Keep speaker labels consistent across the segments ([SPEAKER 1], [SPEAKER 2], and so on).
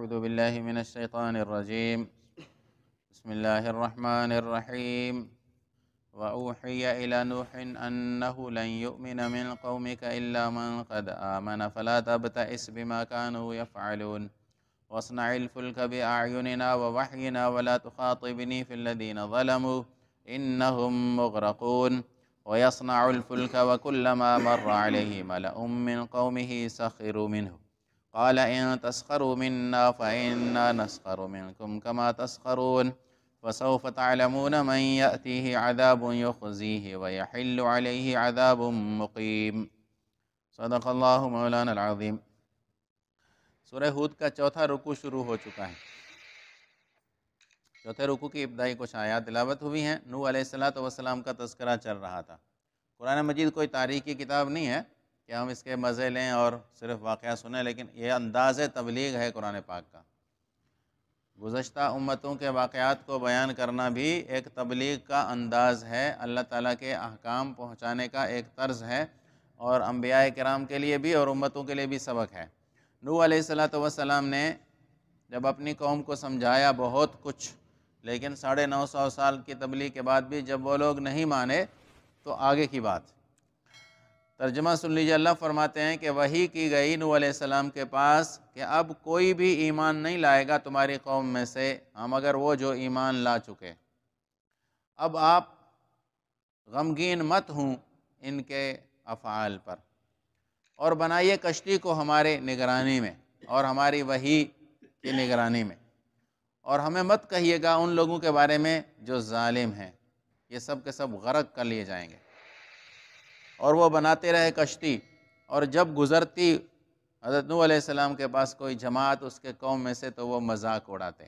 [SPEAKER 1] أعوذ بالله من الشيطان الرجيم بسم الله الرحمن الرحيم وأوحي إلى نوح أنه لن يؤمن من قومك إلا من قد آمن فلا تبتئس بما كانوا يفعلون واصنع الفلك بأعيننا ووحينا ولا تخاطبني في الذين ظلموا إنهم مغرقون ويصنع الفلك وكلما مر عليه ملأ من قومه سخروا منه قال إن تسخروا منا فإنا نسخر منكم كما تسخرون فسوف تعلمون من يأتيه عذاب يخزيه ويحل عليه عذاب مقيم صدق اللہ مولانا العظیم۔ سورہ ہود کا چوتھا رکوع شروع ہو چکا ہے۔ چوتھے رکوع کی ابتدائی کچھ آیات تلاوت ہوئی ہیں۔ نوح علیہ السلام کا تذکرہ چل رہا تھا۔ قرآن مجید کوئی تاریخی کتاب نہیں ہے کہ ہم اس کے مزے لیں اور صرف واقعہ سنیں، لیکن یہ انداز تبلیغ ہے قرآن پاک کا۔ گزشتہ امتوں کے واقعات کو بیان کرنا بھی ایک تبلیغ کا انداز ہے، اللہ تعالیٰ کے احکام پہنچانے کا ایک طرز ہے، اور انبیاء کرام کے لیے بھی اور امتوں کے لیے بھی سبق ہے۔ نوح علیہ السلام نے جب اپنی قوم کو سمجھایا بہت کچھ، لیکن 950 سال کی تبلیغ کے بعد بھی جب وہ لوگ نہیں مانے تو آگے کی بات۔ ترجمہ سن لیجیے، اللہ فرماتے ہیں کہ وحی کی گئی نوح علیہ السلام کے پاس کہ اب کوئی بھی ایمان نہیں لائے گا تمہاری قوم میں سے مگر وہ جو ایمان لا چکے۔ اب آپ غمگین مت ہوں ان کے افعال پر، اور بنائیے کشتی کو ہمارے نگرانی میں اور ہماری وحی کی نگرانی میں، اور ہمیں مت کہیے گا ان لوگوں کے بارے میں جو ظالم ہیں، یہ سب کے سب غرق کر لیے جائیں گے۔ اور وہ بناتے رہے کشتی، اور جب گزرتی حضرت نوح علیہ السلام کے پاس کوئی جماعت اس کے قوم میں سے تو وہ مذاق اڑاتے۔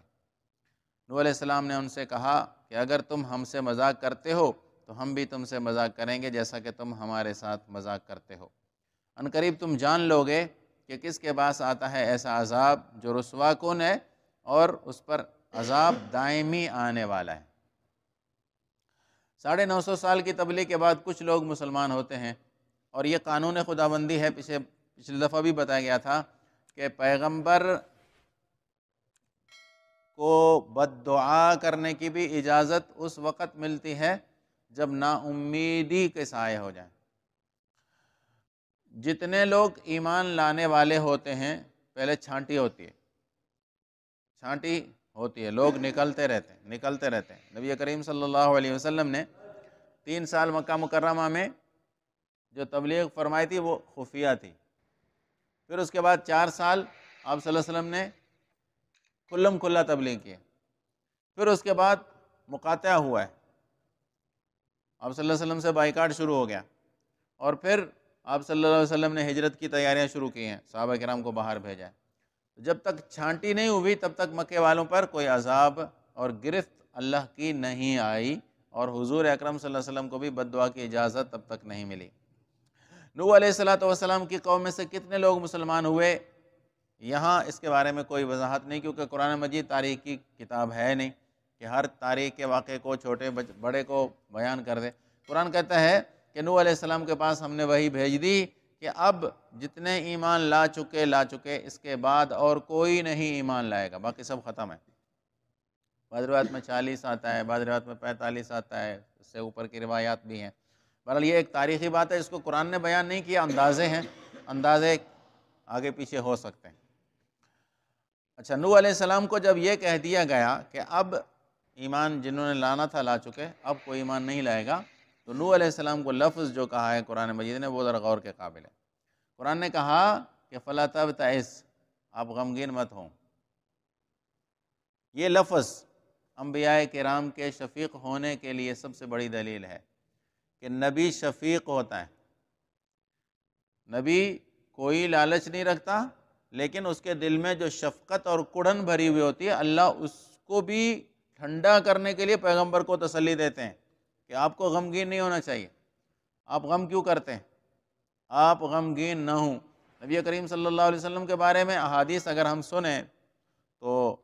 [SPEAKER 1] نوح علیہ السلام نے ان سے کہا کہ اگر تم ہم سے مذاق کرتے ہو تو ہم بھی تم سے مذاق کریں گے جیسا کہ تم ہمارے ساتھ مذاق کرتے ہو۔ عنقریب تم جان لو گے کہ کس کے پاس آتا ہے ایسا عذاب جو رسوا کن ہے، اور اس پر عذاب دائمی آنے والا ہے۔ 950 سال کی تبلیغ کے بعد کچھ لوگ مسلمان ہوتے ہیں، اور یہ قانون خداوندی ہے۔ پچھلی دفعہ بھی بتایا گیا تھا کہ پیغمبر کو بد دعا کرنے کی بھی اجازت اس وقت ملتی ہے جب نا امیدی کے سائے ہو جائیں۔ جتنے لوگ ایمان لانے والے ہوتے ہیں پہلے چھانٹی ہوتی ہے، لوگ نکلتے رہتے ہیں۔ نبی کریم صلی اللہ علیہ وسلم نے 3 سال مکہ مکرمہ میں جو تبلیغ فرمائی تھی وہ خفیہ تھی۔ پھر اس کے بعد 4 سال آپ صلی اللہ علیہ وسلم نے کھلم کھلا تبلیغ کی۔ پھر اس کے بعد مقاطعہ ہوا ہے، آپ صلی اللہ علیہ وسلم سے بائیکاٹ شروع ہو گیا، اور پھر آپ صلی اللہ علیہ وسلم نے ہجرت کی تیاریاں شروع کی ہیں، صحابہ کرام کو باہر بھیجا ہے۔ جب تک چھانٹی نہیں ہوئی تب تک مکے والوں پر کوئی عذاب اور گرفت اللہ کی نہیں آئی، اور حضور اکرم صلی اللہ علیہ وسلم کو بھی بد دعا کی اجازت تب تک نہیں ملی۔ نوح علیہ السلام کی قوم میں سے کتنے لوگ مسلمان ہوئے، یہاں اس کے بارے میں کوئی وضاحت نہیں، کیونکہ قرآن مجید تاریخ کی کتاب ہے نہیں کہ ہر تاریخ کے واقعے کو چھوٹے بڑے کو بیان کر دے۔ قرآن کہتا ہے کہ نوح علیہ السلام کے پاس ہم نے وحی بھیج دی کہ اب جتنے ایمان لا چکے اس کے بعد اور کوئی نہیں ایمان لائے گا، باقی سب ختم ہے۔ بعض روایت میں 40 آتا ہے، بعض روایت میں 45 آتا ہے، اس سے اوپر کی روایات بھی ہیں۔ بہرحال یہ ایک تاریخی بات ہے، اس کو قرآن نے بیان نہیں کیا، اندازے ہیں، اندازے آگے پیچھے ہو سکتے ہیں۔ اچھا، نوح علیہ السلام کو جب یہ کہہ دیا گیا کہ اب ایمان جنہوں نے لانا تھا لا چکے، اب کوئی ایمان نہیں لائے گا، تو نوح علیہ السلام کو لفظ جو کہا ہے قرآن مجید نے وہ ذرا غور کے قابل ہے۔ قرآن نے کہا کہ فَلَا تَبْتَئِسْ، آپ غمگین مت ہوں۔ یہ لفظ انبیاء کرام کے شفیق ہونے کے لیے سب سے بڑی دلیل ہے کہ نبی شفیق ہوتا ہے۔ نبی کوئی لالچ نہیں رکھتا، لیکن اس کے دل میں جو شفقت اور کڑن بھری ہوئی ہوتی ہے، اللہ اس کو بھی ٹھنڈا کرنے کے لیے پیغمبر کو تسلی دیتے ہیں کہ آپ کو غمگین نہیں ہونا چاہیے۔ آپ غم کیوں کرتے ہیں؟ آپ غمگین نہ ہوں۔ نبی کریم صلی اللہ علیہ وسلم کے بارے میں احادیث اگر ہم سنیں تو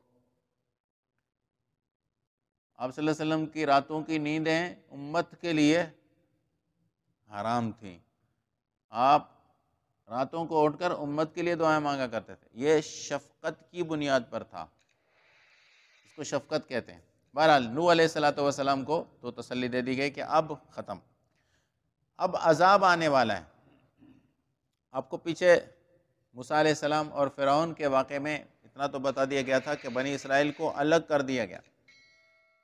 [SPEAKER 1] آپ صلی اللہ علیہ وسلم کی راتوں کی نیندیں امت کے لیے حرام تھیں۔ آپ راتوں کو اٹھ کر امت کے لیے دعائیں مانگا کرتے تھے. یہ شفقت کی بنیاد پر تھا، اس کو شفقت کہتے ہیں. بہرحال نوح علیہ السلام کو تو تسلی دے دی گئی کہ اب ختم، اب عذاب آنے والا ہے. آپ کو پیچھے موسیٰ علیہ السلام اور فرعون کے واقعے میں اتنا تو بتا دیا گیا تھا کہ بنی اسرائیل کو الگ کر دیا گیا،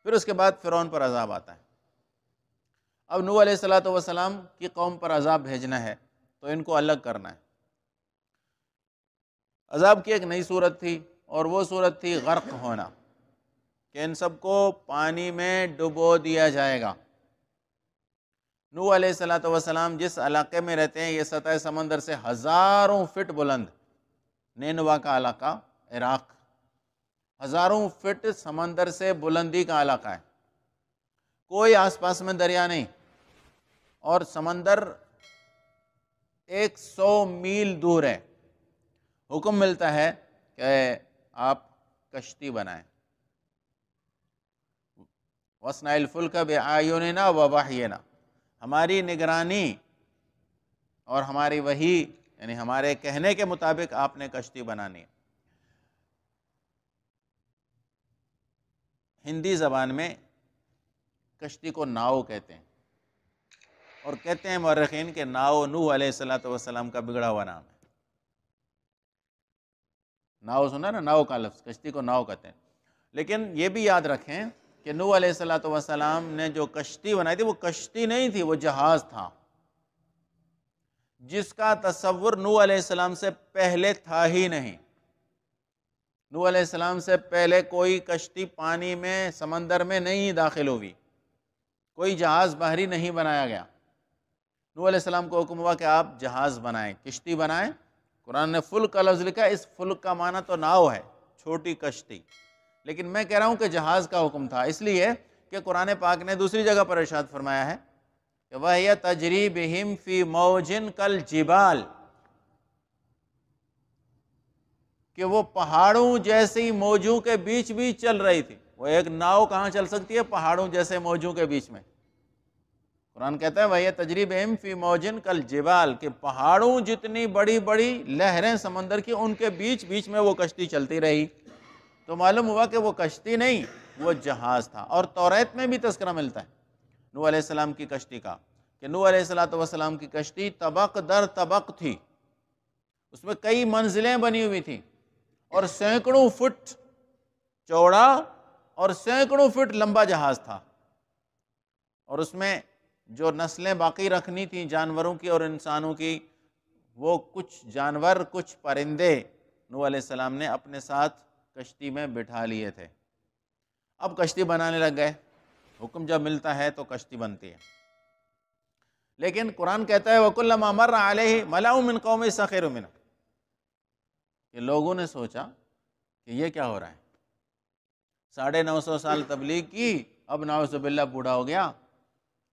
[SPEAKER 1] پھر اس کے بعد فرعون پر عذاب آتا ہے. اب نوح علیہ السلام کی قوم پر عذاب بھیجنا ہے تو ان کو الگ کرنا ہے. عذاب کی ایک نئی صورت تھی، اور وہ صورت تھی غرق ہونا، کہ ان سب کو پانی میں ڈبو دیا جائے گا. نوح علیہ السلام جس علاقے میں رہتے ہیں یہ سطح سمندر سے ہزاروں فٹ بلند، نینوا کا علاقہ عراق، ہزاروں فٹ سمندر سے بلندی کا علاقہ ہے. کوئی آس پاس میں دریا نہیں، اور سمندر 100 میل دور ہے. حکم ملتا ہے کہ آپ کشتی بنائیں. وَاصْنَعِ الْفُلْكَ بِأَعْيُنِنَا وَوَحْيِنَا، ہماری نگرانی اور ہماری وحی، یعنی ہمارے کہنے کے مطابق آپ نے کشتی بنانی ہے. ہندی زبان میں کشتی کو ناؤ کہتے ہیں، اور کہتے ہیں مورخین کہ ناؤ نوح علیہ السلام کا بگڑا ہوا نام ہے. ناؤ سنا نا، ناؤ کا لفظ، کشتی کو ناؤ کہتے ہیں. لیکن یہ بھی یاد رکھیں کہ نوح علیہ السلام نے جو کشتی بنائی تھی وہ کشتی نہیں تھی، وہ جہاز تھا، جس کا تصور نوح علیہ السلام سے پہلے تھا ہی نہیں. نوح علیہ السلام سے پہلے کوئی کشتی پانی میں، سمندر میں نہیں داخل ہوئی، کوئی جہاز بحری نہیں بنایا گیا. نوح علیہ السلام کو حکم ہوا کہ آپ جہاز بنائیں، کشتی بنائیں. قرآن نے فلک کا لفظ لکھا ہے، اس فلک کا معنی تو ناؤ ہے، چھوٹی کشتی. لیکن میں کہہ رہا ہوں کہ جہاز کا حکم تھا، اس لیے کہ قرآن پاک نے دوسری جگہ پر ارشاد فرمایا ہے کہ وَهِيَ تَجْرِي بِهِمْ فِي مَوْجٍ كَالْجِبَالِ، کہ وہ پہاڑوں جیسی موجوں کے بیچ بیچ چل رہی تھی. وہ ایک ناؤ کہاں چل سکتی ہے؟ پہاڑوں جیسے موجوں کے بیچ میں. قرآن کہتا ہے وَهِيَ تَجْرِي بِهِمْ فِي مَوْجٍ كَالْجِبَالِ، کہ پہاڑوں جتنی بڑی بڑی لہریں سمندر کی، ان کے بیچ بیچ میں وہ کشتی چلتی رہی. تو معلوم ہوا کہ وہ کشتی نہیں، وہ جہاز تھا. اور توریت میں بھی تذکرہ ملتا ہے نوح علیہ السلام کی کشتی کا، کہ نوح علیہ السلام کی کشتی طبق در طبق تھی، اس میں کئی منزلیں بنی ہوئی تھیں، اور سینکڑوں فٹ چوڑا اور سینکڑوں فٹ لمبا جہاز تھا. اور اس میں جو نسلیں باقی رکھنی تھیں جانوروں کی اور انسانوں کی، وہ کچھ جانور، کچھ پرندے نوح علیہ السلام نے اپنے ساتھ کشتی میں بٹھا لیے تھے. اب کشتی بنانے لگ گئے. حکم جب ملتا ہے تو کشتی بنتی ہے. لیکن قرآن کہتا ہے وَكُلَّمَا مَرَّ عَلَيْهِ مَلَأٌ مِّن قَوْمِهِ سَخِرُوا مِنْهُ، کہ لوگوں نے سوچا کہ یہ کیا ہو رہا ہے، 950 سال تبلیغ کی، اب نعوذ باللہ بوڑھا ہو گیا،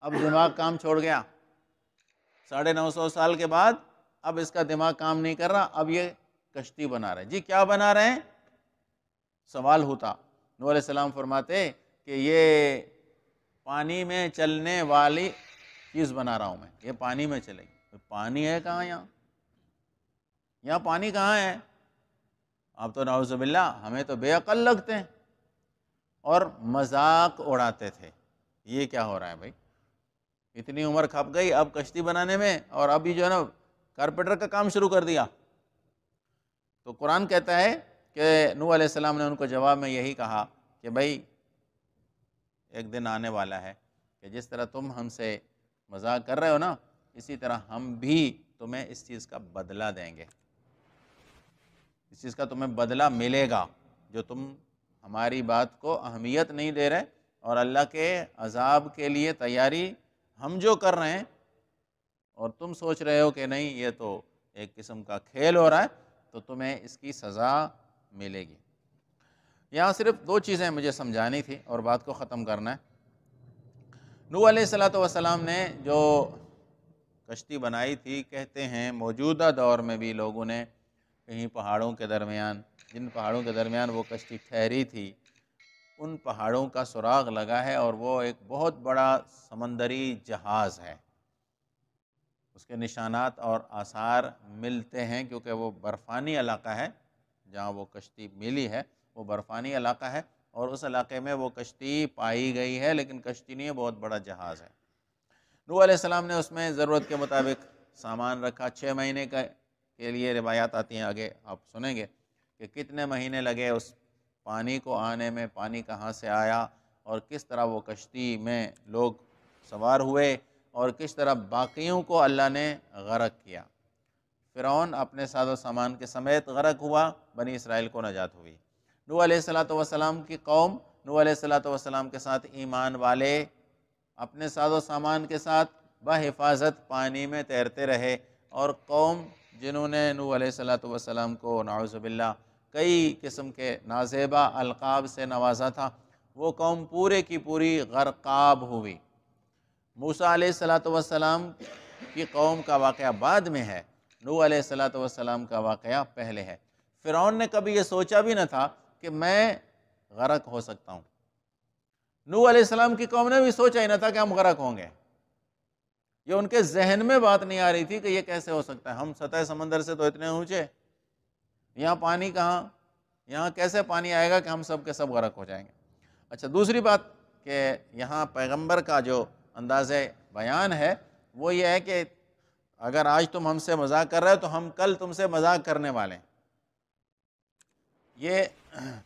[SPEAKER 1] اب دماغ کام چھوڑ گیا. 950 سال کے بعد اب اس کا دماغ کام نہیں کر رہا، اب یہ کشتی بنا رہے. جی کیا بنا رہے ہیں؟ سوال ہوتا. نوح علیہ السلام فرماتے کہ یہ پانی میں چلنے والی چیز بنا رہا ہوں میں، یہ پانی میں چلے گی. پانی ہے کہاں یہاں پانی کہاں ہے؟ آپ تو نعوذ باللہ ہمیں تو بے عقل لگتے ہیں، اور مذاق اڑاتے تھے. یہ کیا ہو رہا ہے بھائی، اتنی عمر کھپ گئی اب کشتی بنانے میں، اور ابھی جو ہے نا کارپینٹر کا کام شروع کر دیا. تو قرآن کہتا ہے کہ نوح علیہ السلام نے ان کو جواب میں یہی کہا کہ بھائی ایک دن آنے والا ہے کہ جس طرح تم ہم سے مذاق کر رہے ہو نا، اسی طرح ہم بھی تمہیں اس چیز کا بدلہ دیں گے، اس چیز کا تمہیں بدلہ ملے گا جو تم ہماری بات کو اہمیت نہیں دے رہے، اور اللہ کے عذاب کے لیے تیاری ہم جو کر رہے ہیں اور تم سوچ رہے ہو کہ نہیں یہ تو ایک قسم کا کھیل ہو رہا ہے، تو تمہیں اس کی سزا ملے گی. یہاں صرف 2 چیزیں مجھے سمجھانی تھی اور بات کو ختم کرنا ہے. نوح علیہ السلام نے جو کشتی بنائی تھی، کہتے ہیں موجودہ دور میں بھی لوگوں نے کہیں پہاڑوں کے درمیان، جن پہاڑوں کے درمیان وہ کشتی ٹھہری تھی، ان پہاڑوں کا سراغ لگا ہے، اور وہ ایک بہت بڑا سمندری جہاز ہے. اس کے نشانات اور آثار ملتے ہیں، کیونکہ وہ برفانی علاقہ ہے، جہاں وہ کشتی ملی ہے وہ برفانی علاقہ ہے، اور اس علاقے میں وہ کشتی پائی گئی ہے، لیکن کشتی نہیں ہے، بہت بڑا جہاز ہے۔ نوح علیہ السلام نے اس میں ضرورت کے مطابق سامان رکھا۔ 6 مہینے کے لیے روایات آتی ہیں، آگے آپ سنیں گے کہ کتنے مہینے لگے اس پانی کو آنے میں، پانی کہاں سے آیا، اور کس طرح وہ کشتی میں لوگ سوار ہوئے، اور کس طرح باقیوں کو اللہ نے غرق کیا۔ فرعون اپنے ساز و سامان کے سمیت غرق ہوا، بنی اسرائیل کو نجات ہوئی۔ نوح علیہ السلام کی قوم، نوح علیہ السلام کے ساتھ ایمان والے اپنے ساز و سامان کے ساتھ بحفاظت پانی میں تیرتے رہے، اور قوم جنہوں نے نوح علیہ السلام کو نعوذ باللہ کئی قسم کے نازیبا القاب سے نوازا تھا، وہ قوم پورے کی پوری غرقاب ہوئی۔ موسیٰ علیہ السلام کی قوم کا واقعہ بعد میں ہے، نوح علیہ السلام کا واقعہ پہلے ہے۔ فرعون نے کبھی یہ سوچا بھی نہ تھا کہ میں غرق ہو سکتا ہوں۔ نوح علیہ السلام کی قوم نے بھی سوچا ہی نہ تھا کہ ہم غرق ہوں گے۔ یہ ان کے ذہن میں بات نہیں آ رہی تھی کہ یہ کیسے ہو سکتا ہے، ہم سطح سمندر سے تو اتنے اونچے، یہاں پانی کہاں، یہاں کیسے پانی آئے گا کہ ہم سب کے سب غرق ہو جائیں گے۔ اچھا، دوسری بات کہ یہاں پیغمبر کا جو انداز بیان ہے وہ یہ ہے کہ اگر آج تم ہم سے مذاق کر رہے ہو تو ہم کل تم سے مذاق کرنے والے ہیں۔ یہ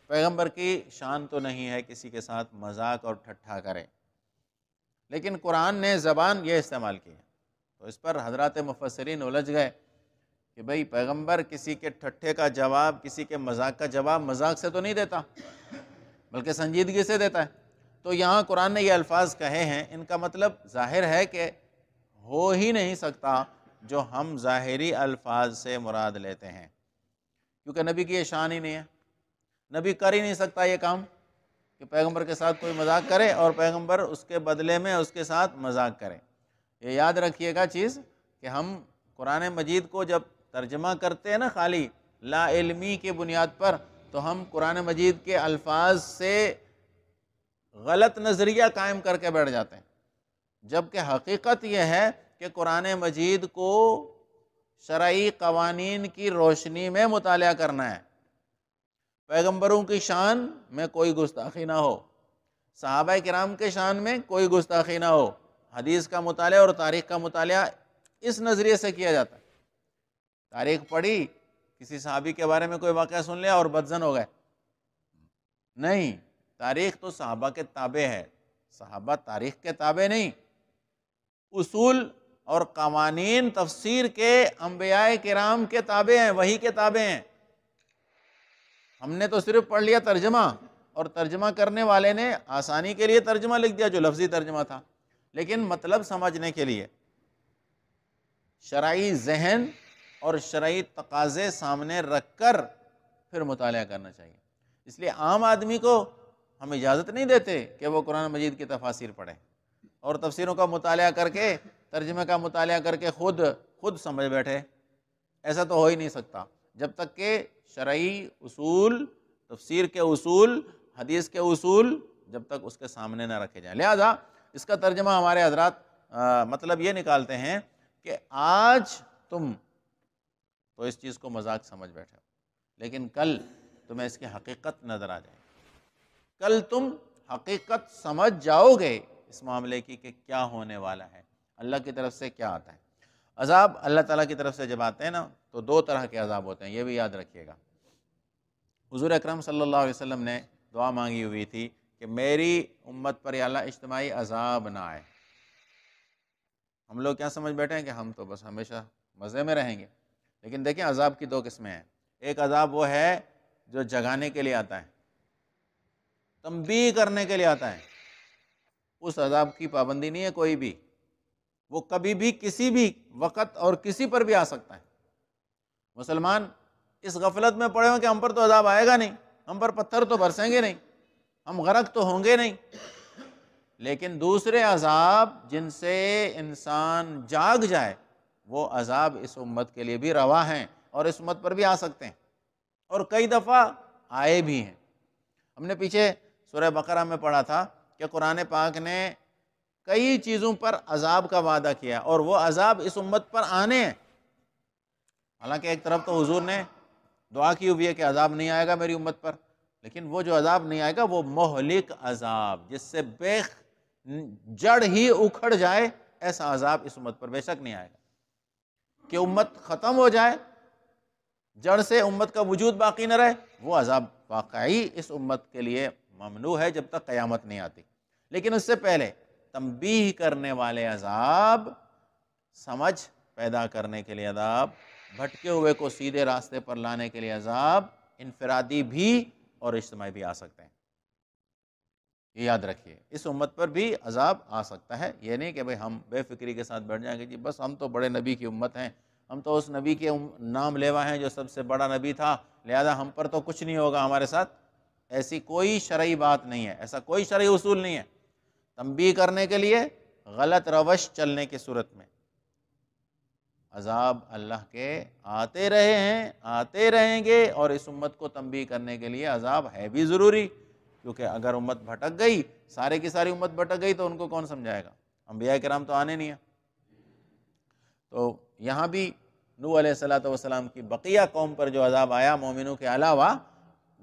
[SPEAKER 1] پیغمبر کی شان تو نہیں ہے کسی کے ساتھ مذاق اور ٹھٹھا کرے، لیکن قرآن نے زبان یہ استعمال کی ہے، تو اس پر حضرات مفسرین الجھ گئے کہ بھئی پیغمبر کسی کے ٹھٹھے کا جواب، کسی کے مذاق کا جواب مذاق سے تو نہیں دیتا، بلکہ سنجیدگی سے دیتا ہے۔ تو یہاں قرآن نے یہ الفاظ کہے ہیں، ان کا مطلب ظاہر ہے کہ ہو ہی نہیں سکتا جو ہم ظاہری الفاظ سے مراد لیتے ہیں، کیونکہ نبی کی یہ شان ہی نہیں ہے، نبی کر ہی نہیں سکتا یہ کام کہ پیغمبر کے ساتھ کوئی مذاق کرے اور پیغمبر اس کے بدلے میں اس کے ساتھ مذاق کرے۔ یہ یاد رکھیے گا چیز کہ ہم قرآن مجید کو جب ترجمہ کرتے ہیں نا خالی لا علمی کی بنیاد پر، تو ہم قرآن مجید کے الفاظ سے غلط نظریہ قائم کر کے بیٹھ جاتے ہیں، جبکہ حقیقت یہ ہے کہ قرآن مجید کو شرعی قوانین کی روشنی میں مطالعہ کرنا ہے۔ پیغمبروں کی شان میں کوئی گستاخی نہ ہو، صحابہ کرام کے شان میں کوئی گستاخی نہ ہو۔ حدیث کا مطالعہ اور تاریخ کا مطالعہ اس نظریے سے کیا جاتا ہے۔ تاریخ پڑھی، کسی صحابی کے بارے میں کوئی واقعہ سن لیا اور بدزن ہو گئے، نہیں، تاریخ تو صحابہ کے تابع ہے، صحابہ تاریخ کے تابع نہیں۔ اصول اور قوانین تفسیر کے انبیاء کرام کے تابع ہیں، وحی کے تابع ہیں۔ ہم نے تو صرف پڑھ لیا ترجمہ، اور ترجمہ کرنے والے نے آسانی کے لیے ترجمہ لکھ دیا جو لفظی ترجمہ تھا، لیکن مطلب سمجھنے کے لیے شرعی ذہن اور شرعی تقاضے سامنے رکھ کر پھر مطالعہ کرنا چاہیے۔ اس لیے عام آدمی کو ہم اجازت نہیں دیتے کہ وہ قرآن مجید کی تفاسیر پڑھے اور تفسیروں کا مطالعہ کر کے، ترجمے کا مطالعہ کر کے خود سمجھ بیٹھے۔ ایسا تو ہو ہی نہیں سکتا جب تک کہ شرعی اصول، تفسیر کے اصول، حدیث کے اصول جب تک اس کے سامنے نہ رکھے جائیں۔ لہذا اس کا ترجمہ ہمارے حضرات مطلب یہ نکالتے ہیں کہ آج تم تو اس چیز کو مذاق سمجھ بیٹھے ہو، لیکن کل تمہیں اس کی حقیقت نظر آ جائے، کل تم حقیقت سمجھ جاؤ گے اس معاملے کی کہ کیا ہونے والا ہے، اللہ کی طرف سے کیا آتا ہے۔ عذاب اللہ تعالیٰ کی طرف سے جب آتے ہیں نا تو 2 طرح کے عذاب ہوتے ہیں، یہ بھی یاد رکھیے گا۔ حضور اکرم صلی اللہ علیہ وسلم نے دعا مانگی ہوئی تھی کہ میری امت پر یا اللہ اجتماعی عذاب نہ آئے۔ ہم لوگ کیا سمجھ بیٹھے ہیں کہ ہم تو بس ہمیشہ مزے میں رہیں گے، لیکن دیکھیں عذاب کی 2 قسمیں ہیں۔ ایک عذاب وہ ہے جو جگانے کے لیے آتا ہے، تنبیہ کرنے کے لیے آتا ہے، اس عذاب کی پابندی نہیں ہے کوئی بھی، وہ کبھی بھی کسی بھی وقت اور کسی پر بھی آ سکتا ہے۔ مسلمان اس غفلت میں پڑے ہوں کہ ہم پر تو عذاب آئے گا نہیں، ہم پر پتھر تو برسیں گے نہیں، ہم غرق تو ہوں گے نہیں، لیکن دوسرے عذاب جن سے انسان جاگ جائے وہ عذاب اس امت کے لیے بھی روا ہیں اور اس امت پر بھی آ سکتے ہیں، اور کئی دفعہ آئے بھی ہیں۔ ہم نے پیچھے سورہ بقرہ میں پڑھا تھا کہ قرآن پاک نے کئی چیزوں پر عذاب کا وعدہ کیا اور وہ عذاب اس امت پر آنے ہیں۔ حالانکہ ایک طرف تو حضور نے دعا کی ہوئی ہے کہ عذاب نہیں آئے گا میری امت پر، لیکن وہ جو عذاب نہیں آئے گا وہ مہلک عذاب، جس سے جڑ ہی اکھڑ جائے، ایسا عذاب اس امت پر بے شک نہیں آئے گا۔ کہ امت ختم ہو جائے، جڑ سے امت کا وجود باقی نہ رہے، وہ عذاب واقعی اس امت کے لیے ممنوع ہے جب تک قیامت نہیں آتی۔ لیکن اس سے پہلے تنبیہ کرنے والے عذاب، سمجھ پیدا کرنے کے لیے عذاب، بھٹکے ہوئے کو سیدھے راستے پر لانے کے لیے عذاب، انفرادی بھی اور اجتماعی بھی آ سکتے ہیں۔ یہ یاد رکھیے، اس امت پر بھی عذاب آ سکتا ہے۔ یہ نہیں کہ بھئی ہم بے فکری کے ساتھ بیٹھ جائیں گے، جی بس ہم تو بڑے نبی کی امت ہیں، ہم تو اس نبی کے نام لیوا ہیں جو سب سے بڑا نبی تھا، لہذا ہم پر تو کچھ نہیں ہوگا ہمارے ساتھ۔ ایسی کوئی شرعی بات نہیں ہے، ایسا کوئی شرعی اصول نہیں ہے۔ تنبیہ کرنے کے لیے غلط روش چلنے کی صورت میں عذاب اللہ کے آتے رہے ہیں، آتے رہیں گے، اور اس امت کو تنبیہ کرنے کے لیے عذاب ہے بھی ضروری، کیونکہ اگر امت بھٹک گئی، سارے کی ساری امت بھٹک گئی تو ان کو کون سمجھائے گا؟ انبیاء کرام تو آنے نہیں ہیں۔ تو یہاں بھی نوح علیہ السلام کی بقیہ قوم پر جو عذاب آیا مومنوں کے علاوہ،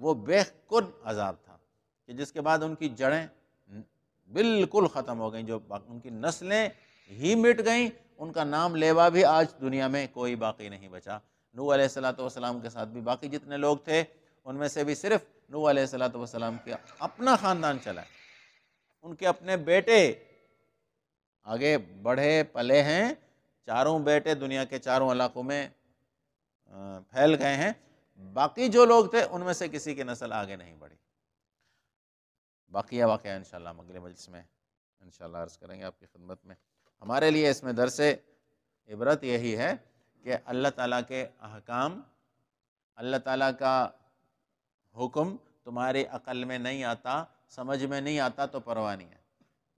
[SPEAKER 1] وہ بے کن عذاب تھا کہ جس کے بعد ان کی جڑیں بالکل ختم ہو گئیں، جو ان کی نسلیں ہی مٹ گئیں، ان کا نام لیوا بھی آج دنیا میں کوئی باقی نہیں بچا۔ نوح علیہ السلام کے ساتھ بھی باقی جتنے لوگ تھے، ان میں سے بھی صرف نوح علیہ السلام کا اپنا خاندان چلا ہے، ان کے اپنے بیٹے آگے بڑھے پلے ہیں، چاروں بیٹے دنیا کے چاروں علاقوں میں پھیل گئے ہیں، باقی جو لوگ تھے ان میں سے کسی کی نسل آگے نہیں بڑھی۔ باقیہ واقعہ انشاءاللہ ہم اگلے مجلس میں انشاءاللہ عرض کریں گے آپ کی خدمت میں۔ ہمارے لیے اس میں درس عبرت یہی ہے کہ اللہ تعالیٰ کے احکام، اللہ تعالیٰ کا حکم تمہاری عقل میں نہیں آتا، سمجھ میں نہیں آتا تو پرواہ نہیں ہے۔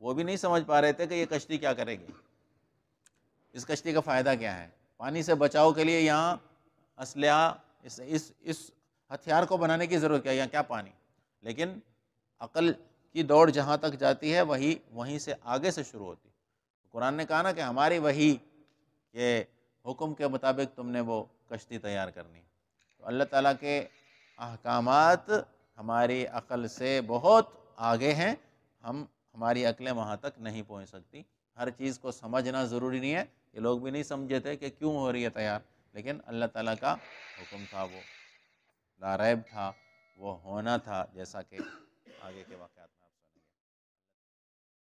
[SPEAKER 1] وہ بھی نہیں سمجھ پا رہے تھے کہ یہ کشتی کیا کرے گی، اس کشتی کا فائدہ کیا ہے، پانی سے بچاؤ کے لیے یہاں اسلحہ، اس ہتھیار کو بنانے کی ضرورت کیا، یہاں کیا پانی۔ لیکن عقل کی دوڑ جہاں تک جاتی ہے وہیں سے آگے سے شروع ہوتی ہے۔ قرآن نے کہا نا کہ ہماری وحی کے حکم کے مطابق تم نے وہ کشتی تیار کرنی۔ تو اللہ تعالیٰ کے احکامات ہماری عقل سے بہت آگے ہیں، ہماری عقلیں وہاں تک نہیں پہنچ سکتی۔ ہر چیز کو سمجھنا ضروری نہیں ہے، یہ لوگ بھی نہیں سمجھے تھے کہ کیوں ہو رہی ہے تیار، لیکن اللہ تعالیٰ کا حکم تھا، وہ لا ریب تھا، وہ ہونا تھا، جیسا کہ آگے کے واقعات